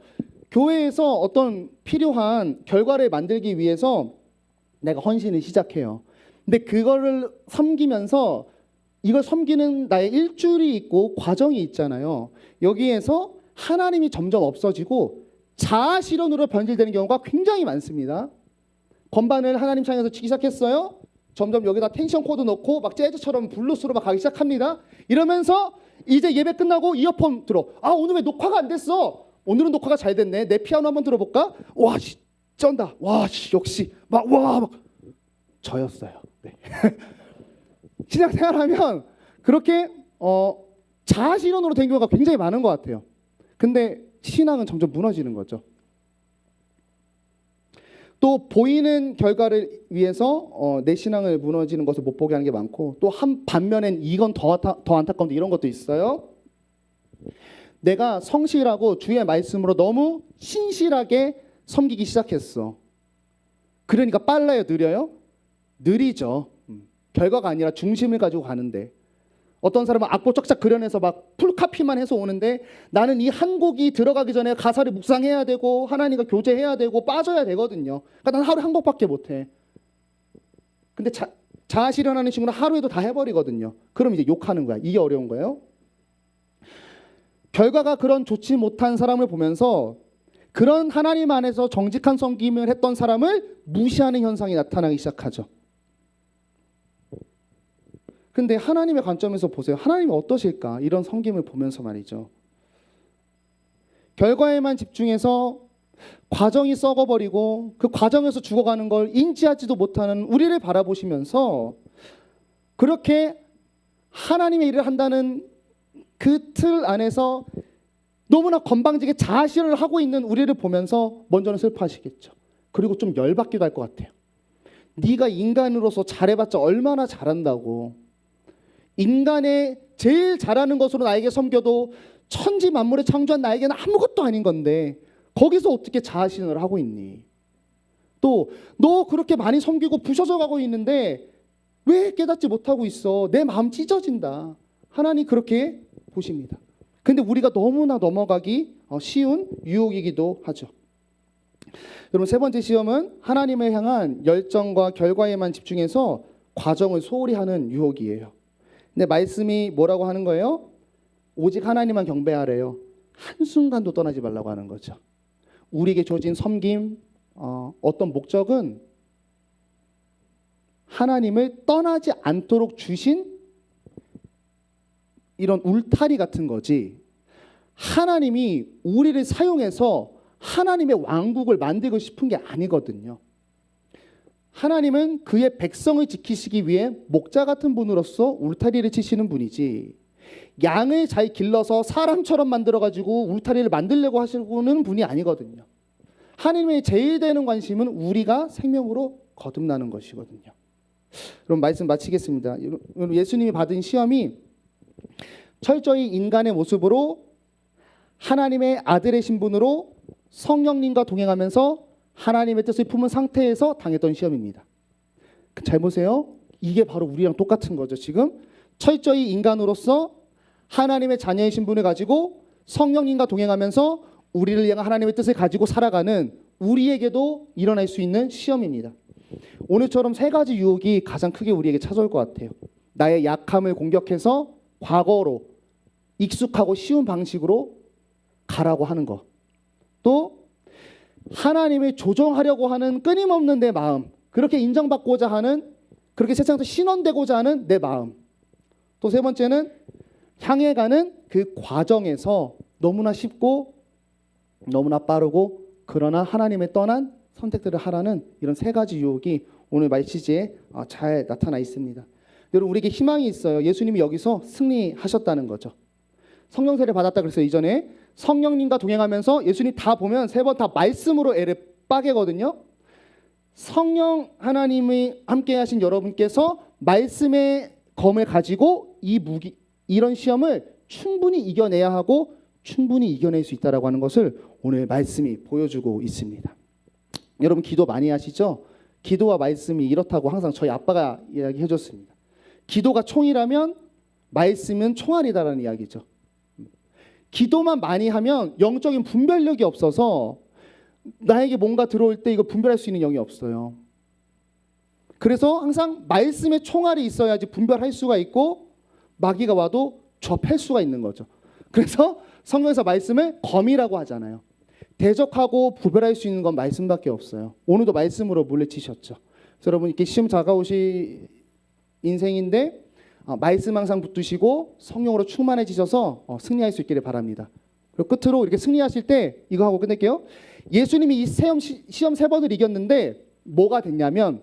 교회에서 어떤 필요한 결과를 만들기 위해서 내가 헌신을 시작해요. 근데 그거를 섬기면서 이걸 섬기는 나의 일줄이 있고 과정이 있잖아요. 여기에서 하나님이 점점 없어지고 자아 실현으로 변질되는 경우가 굉장히 많습니다. 건반을 하나님 창에서 치기 시작했어요. 점점 여기다 텐션 코드 넣고 막 재즈처럼 블루스로 막 가기 시작합니다. 이러면서 이제 예배 끝나고 이어폰 들어. 아, 오늘 왜 녹화가 안 됐어? 오늘은 녹화가 잘 됐네. 내 피아노 한번 들어볼까? 와, 쩐다. 와, 역시 막 저였어요. 네. 신앙생활하면 그렇게 자아 실현으로 된 경우가 굉장히 많은 것 같아요. 근데 신앙은 점점 무너지는 거죠. 또 보이는 결과를 위해서 내 신앙을 무너지는 것을 못 보게 하는 게 많고, 또 한 반면엔 이건 더 안타까운데 이런 것도 있어요. 내가 성실하고 주의 말씀으로 너무 신실하게 섬기기 시작했어. 그러니까 빨라요, 느려요? 느리죠. 결과가 아니라 중심을 가지고 가는데, 어떤 사람은 악보 쫙쫙 그려내서 막 풀카피만 해서 오는데 나는 이 한 곡이 들어가기 전에 가사를 묵상해야 되고 하나님과 교제해야 되고 빠져야 되거든요. 그러니까 난 하루에 한 곡밖에 못해. 근데 자아 실현하는 친구는 하루에도 다 해버리거든요. 그럼 이제 욕하는 거야. 이게 어려운 거예요. 결과가 그런 좋지 못한 사람을 보면서 그런 하나님 안에서 정직한 섬김을 했던 사람을 무시하는 현상이 나타나기 시작하죠. 근데 하나님의 관점에서 보세요. 하나님이 어떠실까? 이런 섬김을 보면서 말이죠. 결과에만 집중해서 과정이 썩어버리고 그 과정에서 죽어가는 걸 인지하지도 못하는 우리를 바라보시면서 그렇게 하나님의 일을 한다는 그 틀 안에서 너무나 건방지게 자아 실현을 하고 있는 우리를 보면서 먼저는 슬퍼하시겠죠. 그리고 좀 열받기도 할 것 같아요. 네가 인간으로서 잘해봤자 얼마나 잘한다고. 인간의 제일 잘하는 것으로 나에게 섬겨도 천지 만물을 창조한 나에게는 아무것도 아닌 건데 거기서 어떻게 자아 실현을 하고 있니? 또 너 그렇게 많이 섬기고 부셔져 가고 있는데 왜 깨닫지 못하고 있어? 내 마음 찢어진다. 하나님 그렇게 보십니다. 근데 우리가 너무나 넘어가기 쉬운 유혹이기도 하죠. 여러분, 세 번째 시험은 하나님을 향한 열정과 결과에만 집중해서 과정을 소홀히 하는 유혹이에요. 근데 말씀이 뭐라고 하는 거예요? 오직 하나님만 경배하래요. 한순간도 떠나지 말라고 하는 거죠. 우리에게 주어진 섬김, 어떤 목적은 하나님을 떠나지 않도록 주신 이런 울타리 같은 거지, 하나님이 우리를 사용해서 하나님의 왕국을 만들고 싶은 게 아니거든요. 하나님은 그의 백성을 지키시기 위해 목자 같은 분으로서 울타리를 치시는 분이지, 양을 잘 길러서 사람처럼 만들어가지고 울타리를 만들려고 하시는 분이 아니거든요. 하나님의 제일 되는 관심은 우리가 생명으로 거듭나는 것이거든요. 그럼 말씀 마치겠습니다. 예수님이 받은 시험이 철저히 인간의 모습으로 하나님의 아들의 신분으로 성령님과 동행하면서 하나님의 뜻을 품은 상태에서 당했던 시험입니다. 잘 보세요. 이게 바로 우리랑 똑같은 거죠. 지금 철저히 인간으로서 하나님의 자녀의 신분을 가지고 성령님과 동행하면서 우리를 향한 하나님의 뜻을 가지고 살아가는 우리에게도 일어날 수 있는 시험입니다. 오늘처럼 세 가지 유혹이 가장 크게 우리에게 찾아올 것 같아요. 나의 약함을 공격해서 과거로 익숙하고 쉬운 방식으로 가라고 하는 것. 또 하나님을 조종하려고 하는 끊임없는 내 마음, 그렇게 인정받고자 하는, 그렇게 세상에서 신원되고자 하는 내 마음. 또 세 번째는 향해 가는 그 과정에서 너무나 쉽고 너무나 빠르고 그러나 하나님의 떠난 선택들을 하라는 이런 세 가지 유혹이 오늘 말치지에 잘 나타나 있습니다. 여러분, 우리에게 희망이 있어요. 예수님이 여기서 승리하셨다는 거죠. 성령 세례 받았다 그랬어요. 이전에 성령님과 동행하면서 예수님 다 보면 세 번 다 말씀으로 애를 빠개거든요. 성령 하나님이 함께 하신 여러분께서 말씀의 검을 가지고 이런 시험을 충분히 이겨내야 하고 충분히 이겨낼 수 있다라고 하는 것을 오늘 말씀이 보여주고 있습니다. 여러분, 기도 많이 하시죠? 기도와 말씀이 이렇다고 항상 저희 아빠가 이야기해 줬습니다. 기도가 총이라면 말씀은 총알이다라는 이야기죠. 기도만 많이 하면 영적인 분별력이 없어서 나에게 뭔가 들어올 때 이거 분별할 수 있는 영이 없어요. 그래서 항상 말씀의 총알이 있어야지 분별할 수가 있고 마귀가 와도 접할 수가 있는 거죠. 그래서 성경에서 말씀을 검이라고 하잖아요. 대적하고 구별할 수 있는 건 말씀밖에 없어요. 오늘도 말씀으로 물리치셨죠. 그래서 여러분, 이렇게 시험 다가오실 인생인데 말씀 항상 붙드시고 성령으로 충만해지셔서 승리할 수 있기를 바랍니다. 그리고 끝으로 이렇게 승리하실 때 이거 하고 끝낼게요. 예수님이 이 시험 세 번을 이겼는데 뭐가 됐냐면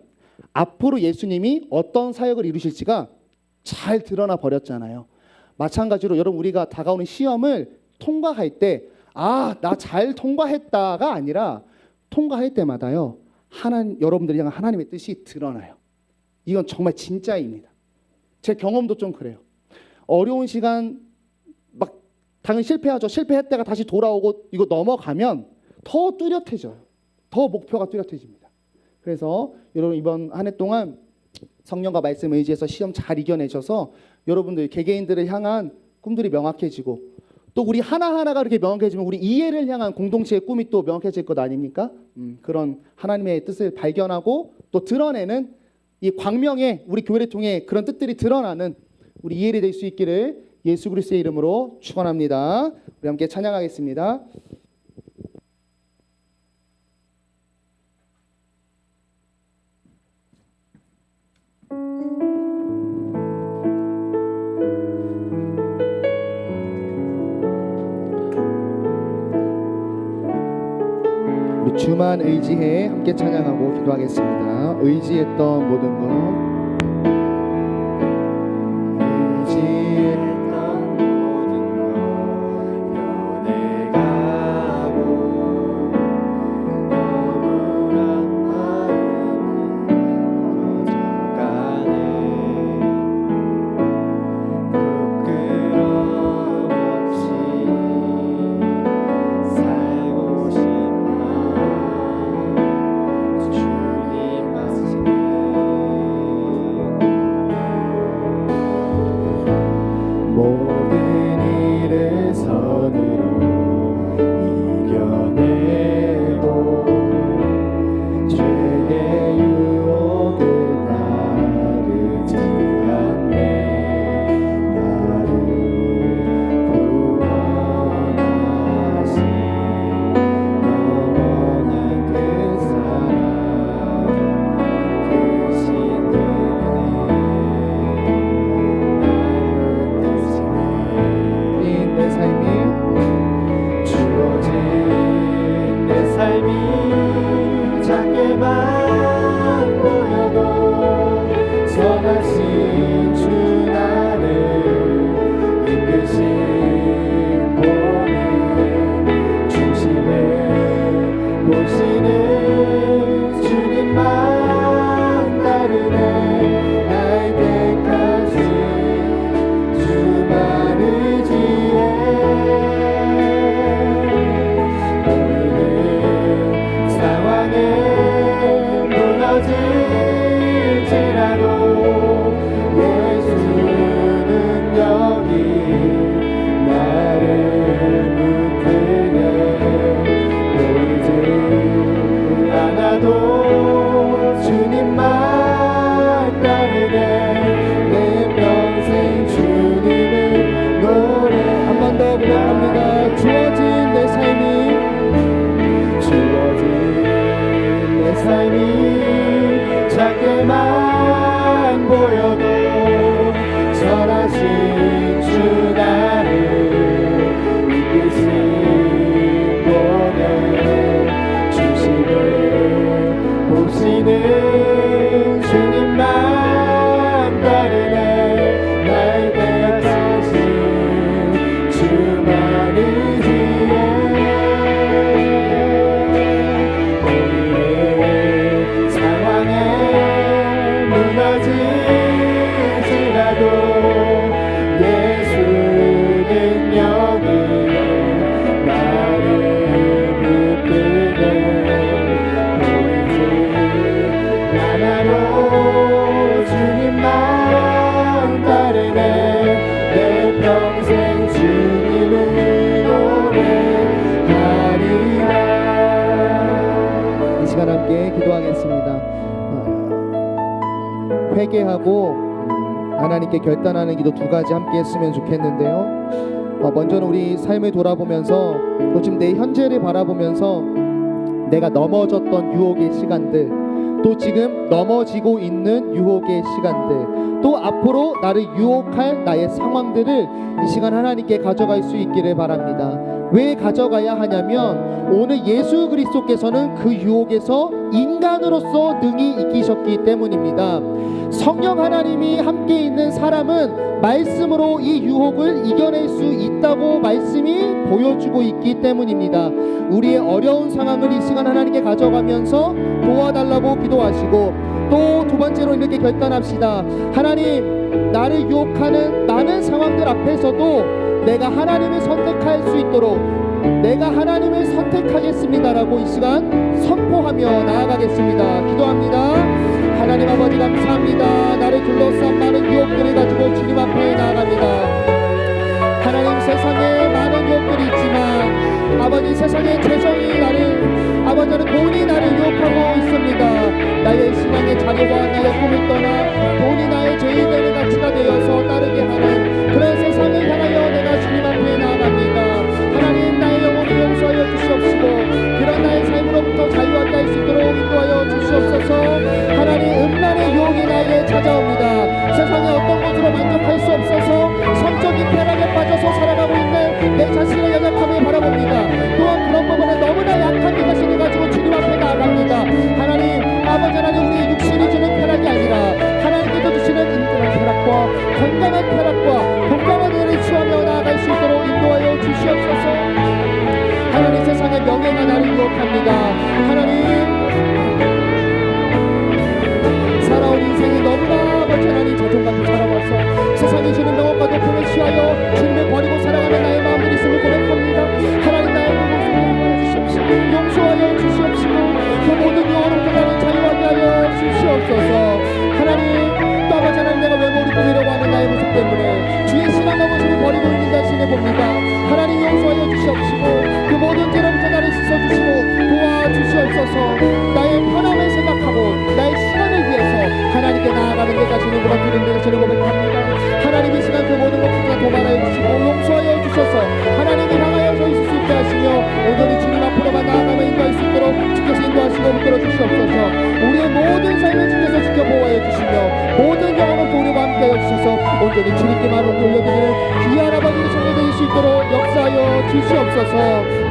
앞으로 예수님이 어떤 사역을 이루실지가 잘 드러나 버렸잖아요. 마찬가지로 여러분, 우리가 다가오는 시험을 통과할 때 나 잘 통과했다가 아니라 통과할 때마다요, 여러분들이 향한 하나님의 뜻이 드러나요. 이건 정말 진짜입니다. 제 경험도 좀 그래요. 어려운 시간 막 당연히 실패하죠. 실패했다가 다시 돌아오고 이거 넘어가면 더 뚜렷해져요. 더 목표가 뚜렷해집니다. 그래서 여러분, 이번 한 해 동안 성령과 말씀 의지해서 시험 잘 이겨내셔서 여러분들 개개인들을 향한 꿈들이 명확해지고, 또 우리 하나하나가 그렇게 명확해지면 우리 이해를 향한 공동체의 꿈이 또 명확해질 것 아닙니까? 그런 하나님의 뜻을 발견하고 또 드러내는 이 광명의 우리 교회를 통해 그런 뜻들이 드러나는 우리 이해를 될 수 있기를 예수 그리스도의 이름으로 축원합니다. 우리 함께 찬양하겠습니다. 우리 주만 의지해 함께 찬양하고 기도하겠습니다. 의지했던 모든 것, 의지했던 모든 것 변해가고 억울한 마음은 커져가네. 부끄럼 없이 살고 싶어. 주님 말씀에 모든 일에서 회개하고 하나님께 결단하는 기도 두 가지 함께 했으면 좋겠는데요. 먼저는 우리 삶을 돌아보면서 또 지금 내 현재를 바라보면서 내가 넘어졌던 유혹의 시간들, 또 지금 넘어지고 있는 유혹의 시간들, 또 앞으로 나를 유혹할 나의 상황들을 이 시간 하나님께 가져갈 수 있기를 바랍니다. 왜 가져가야 하냐면 오늘 예수 그리스도께서는 그 유혹에서 인간으로서 능히 이기셨기 때문입니다. 성령 하나님이 함께 있는 사람은 말씀으로 이 유혹을 이겨낼 수 있다고 말씀이 보여주고 있기 때문입니다. 우리의 어려운 상황을 이 시간 하나님께 가져가면서 도와달라고 기도하시고, 또 두 번째로 이렇게 결단합시다. 하나님, 나를 유혹하는 많은 상황들 앞에서도 내가 하나님을 선택할 수 있도록 내가 하나님을 선택하겠습니다라고 이 시간 선포하며 나아가겠습니다. 기도합니다. 하나님 아버지 감사합니다. 나를 둘러싼 많은 유혹들을 가지고 주님 앞에 나아갑니다. 하나님, 세상에 많은 유혹들이 있지만 아버지, 세상의 재정이 나를, 아버지, 돈이 나를 유혹하고 있습니다. 나의 신앙의 자녀와 나의 꿈을 떠나 돈이 나의 죄의 되는 가치가 되어서 따르게 하는 그런 세상을 향하여 내가 주님 앞에 나아갑니다. 하나님, 나의 영혼을 용서하여 주시옵시고 그런 나의 삶으로부터 자유하게 할 수 있도록 인도하여 주시옵소서. 하나님, 음란의 유혹이 나에게 찾아옵니다. 세상의 어떤 것으로 만족할 수 없어서 성적인 쾌락에 빠져서 살아가고 있는 내 자신의 연약함을 바라봅니다. 또한 그런 부분에 너무나 약한 내 자신을 가지고 주님 앞에 나아갑니다. 하나님, 아버지 하나님, 우리 육신이 주는 쾌락이 아니라 하나님께서 주시는 은근한 쾌락과 건강한 쾌락과 건강한 은혜를 취하며 나아갈 수 있도록 인도하여 주시옵소서. 하나님, 세상의 명예가 나를 유혹합니다. 하나님, 살아온 인생이 너무나 아버지 하나님 자존감을 자라와서 세상이 주는 명예과 높음을 취하여 주님을 버리고 살아가는 나의 마음을 있음을 고백합니다. 하나님, 나의 몸을 용서하여 주시옵시고 그 모든 영혼을 나를 자유하게 하여 주시옵소서. 하나님, 또 아버지 하나님, 내가 외모를 꾸미려고 하는 나의 모습 때문에 주의 신앙과 모습을 버리고 있는 자신을 봅니다. 하나님, 용서하여 주시옵시고 그 모든 죄로부터 나를 씻어주시고 도와주시옵소서. 나의 편함을 생각하고 나의 시간을 위해서 하나님께 나아가는 데 자신을 무너뜨리는 데 자신을 고백합니다. 하나님, 이 시간 그 모든 것을 다 도발하여 주시고 용서하여 주셔서 하나님을 향하여 서 있을 수 있게 하시며 오늘이 주님 앞으로만 나아가며 인도할 수 있도록 주께서 인도하시고 붙들어 주시옵소서. 우리의 모든 삶을 주께서 지켜보호하여 주시며 모든 영혼을 도우려고 함께하여 주셔서 온전히 주님께만 올려드리는 귀한 아버지의 성도되실 수 있도록 역사하여 주시옵소서.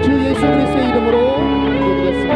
주 예수 그리스도의 이름으로 기도드렸습니다.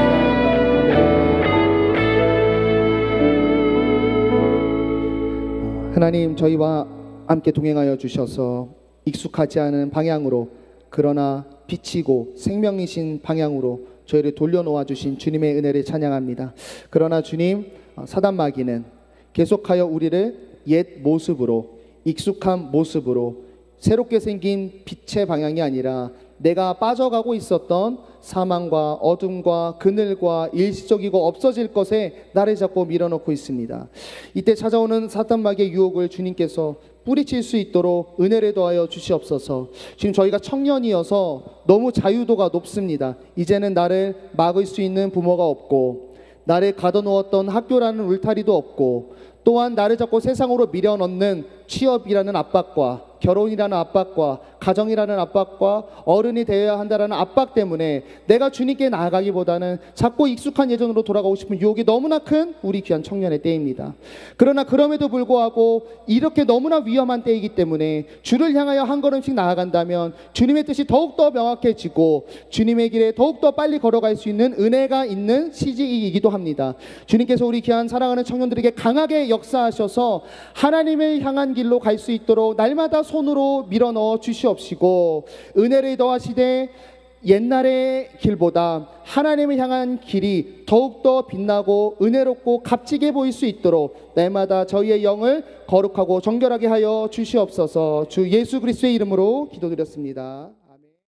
하나님, 저희와 함께 동행하여 주셔서 익숙하지 않은 방향으로, 그러나 빛이고 생명이신 방향으로 저희를 돌려놓아 주신 주님의 은혜를 찬양합니다. 그러나 주님, 사단 마귀는 계속하여 우리를 옛 모습으로, 익숙한 모습으로, 새롭게 생긴 빛의 방향이 아니라 내가 빠져가고 있었던 사망과 어둠과 그늘과 일시적이고 없어질 것에 나를 자꾸 밀어넣고 있습니다. 이때 찾아오는 사단 마귀의 유혹을 주님께서 뿌리칠 수 있도록 은혜를 더하여 주시옵소서. 지금 저희가 청년이어서 너무 자유도가 높습니다. 이제는 나를 막을 수 있는 부모가 없고, 나를 가둬놓았던 학교라는 울타리도 없고, 또한 나를 자꾸 세상으로 밀어넣는 취업이라는 압박과 결혼이라는 압박과 가정이라는 압박과 어른이 되어야 한다라는 압박 때문에 내가 주님께 나아가기보다는 자꾸 익숙한 예전으로 돌아가고 싶은 유혹이 너무나 큰 우리 귀한 청년의 때입니다. 그러나 그럼에도 불구하고 이렇게 너무나 위험한 때이기 때문에 주를 향하여 한 걸음씩 나아간다면 주님의 뜻이 더욱더 명확해지고 주님의 길에 더욱더 빨리 걸어갈 수 있는 은혜가 있는 시기이기도 합니다. 주님께서 우리 귀한 사랑하는 청년들에게 강하게 역사하셔서 하나님을 향한 길로 갈 수 있도록 날마다 손으로 밀어넣어 주시옵시고, 은혜를 더하시되 옛날의 길보다 하나님을 향한 길이 더욱더 빛나고 은혜롭고 값지게 보일 수 있도록 날마다 저희의 영을 거룩하고 정결하게 하여 주시옵소서. 주 예수 그리스도의 이름으로 기도드렸습니다.